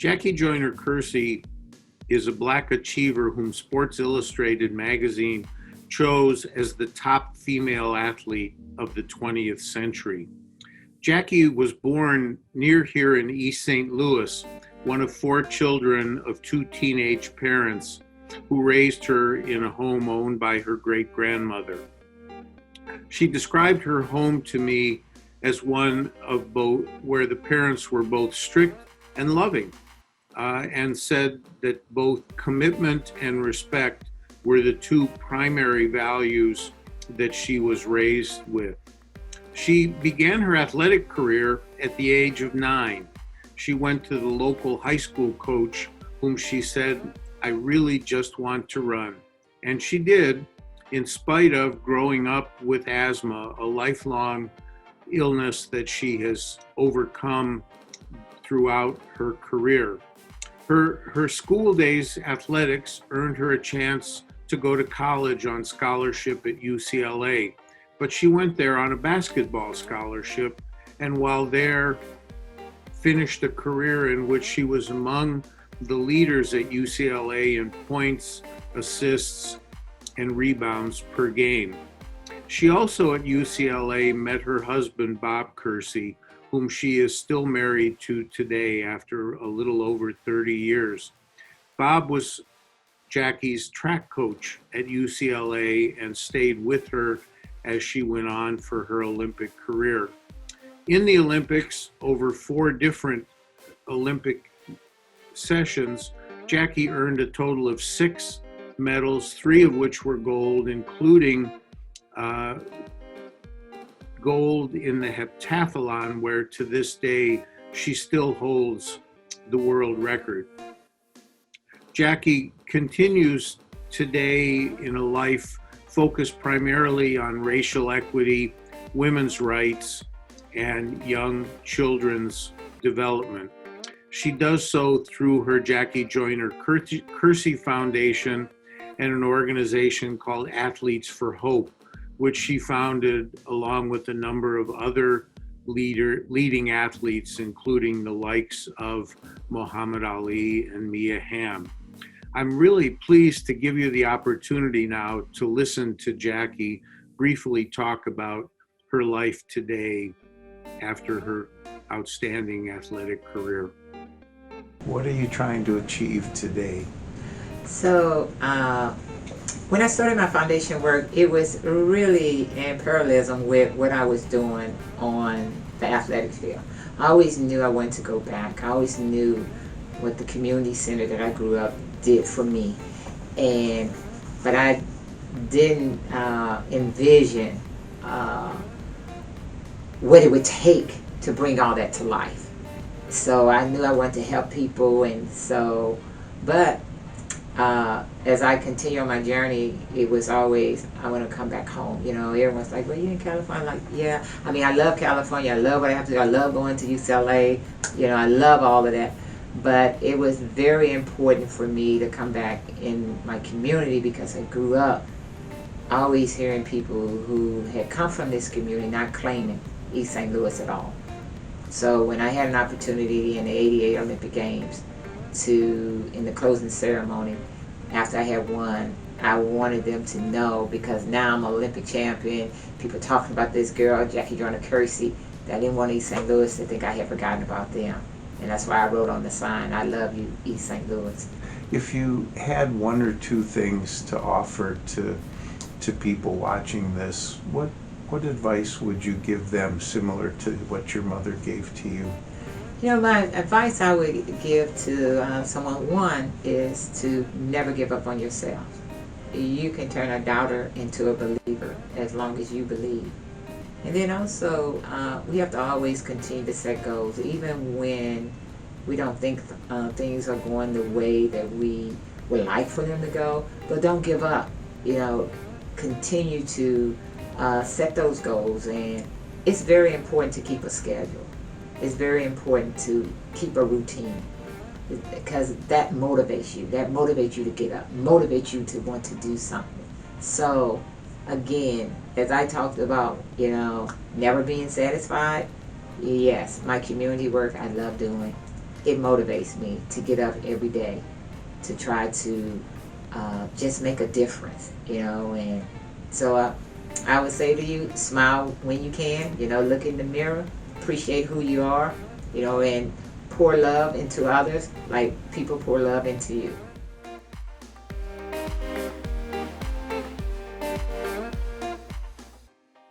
Jackie Joyner-Kersee is a Black achiever whom Sports Illustrated magazine chose as the top female athlete of the 20th century. Jackie was born near here in East St. Louis, one of 4 children of 2 teenage parents who raised her in a home owned by her great-grandmother. She described her home to me as one of both, where the parents were both strict and loving, and said that both commitment and respect were the 2 primary values that she was raised with. She began her athletic career at the age of 9. She went to the local high school coach, whom she said, "I really just want to run." And she did, in spite of growing up with asthma, a lifelong illness that she has overcome throughout her career. Her school days athletics earned her a chance to go to college on scholarship at UCLA, but she went there on a basketball scholarship, and while there, finished a career in which she was among the leaders at UCLA in points, assists, and rebounds per game. She also at UCLA met her husband, Bob Kersee, whom she is still married to today after a little over 30 years. Bob was Jackie's track coach at UCLA and stayed with her as she went on for her Olympic career. In the Olympics, over 4 different Olympic sessions, Jackie earned a total of 6 medals, 3 of which were gold, including gold in the heptathlon, where to this day she still holds the world record. Jackie continues today in a life focused primarily on racial equity, women's rights, and young children's development. She does so through her Jackie Joyner-Kersee Foundation and an organization called Athletes for Hope, which she founded along with a number of other leading athletes, including the likes of Muhammad Ali and Mia Hamm. I'm really pleased to give you the opportunity now to listen to Jackie briefly talk about her life today after her outstanding athletic career. What are you trying to achieve today? So, when I started my foundation work, it was really in parallelism with what I was doing on the athletics field. I always knew I wanted to go back. I always knew what the community center that I grew up did for me, but I didn't envision what it would take to bring all that to life. So I knew I wanted to help people, but as I continue on my journey, it was always, I want to come back home. You know, everyone's like, well, you in California? I'm like, yeah. I mean, I love California. I love what I have to do. I love going to UCLA. You know, I love all of that. But it was very important for me to come back in my community because I grew up always hearing people who had come from this community not claiming East St. Louis at all. So when I had an opportunity in the '88 Olympic Games in the closing ceremony, after I had won, I wanted them to know, because now I'm an Olympic champion, people talking about this girl, Jackie Joyner-Kersee, that I didn't want East St. Louis to think I had forgotten about them. And that's why I wrote on the sign, "I love you, East St. Louis." If you had 1 or 2 things to offer to people watching this, what advice would you give them similar to what your mother gave to you? You know, my advice I would give to someone, one, is to never give up on yourself. You can turn a doubter into a believer as long as you believe. And then also, we have to always continue to set goals, even when we don't think things are going the way that we would like for them to go. But don't give up. You know, continue to set those goals. And it's very important to keep a schedule. It's very important to keep a routine, because that motivates you. That motivates you to get up, motivates you to want to do something. So, again, as I talked about, you know, never being satisfied, yes, my community work I love doing. it motivates me to get up every day to try to just make a difference, and so I would say to you, smile when you can, look in the mirror, appreciate who you are, and pour love into others like people pour love into you.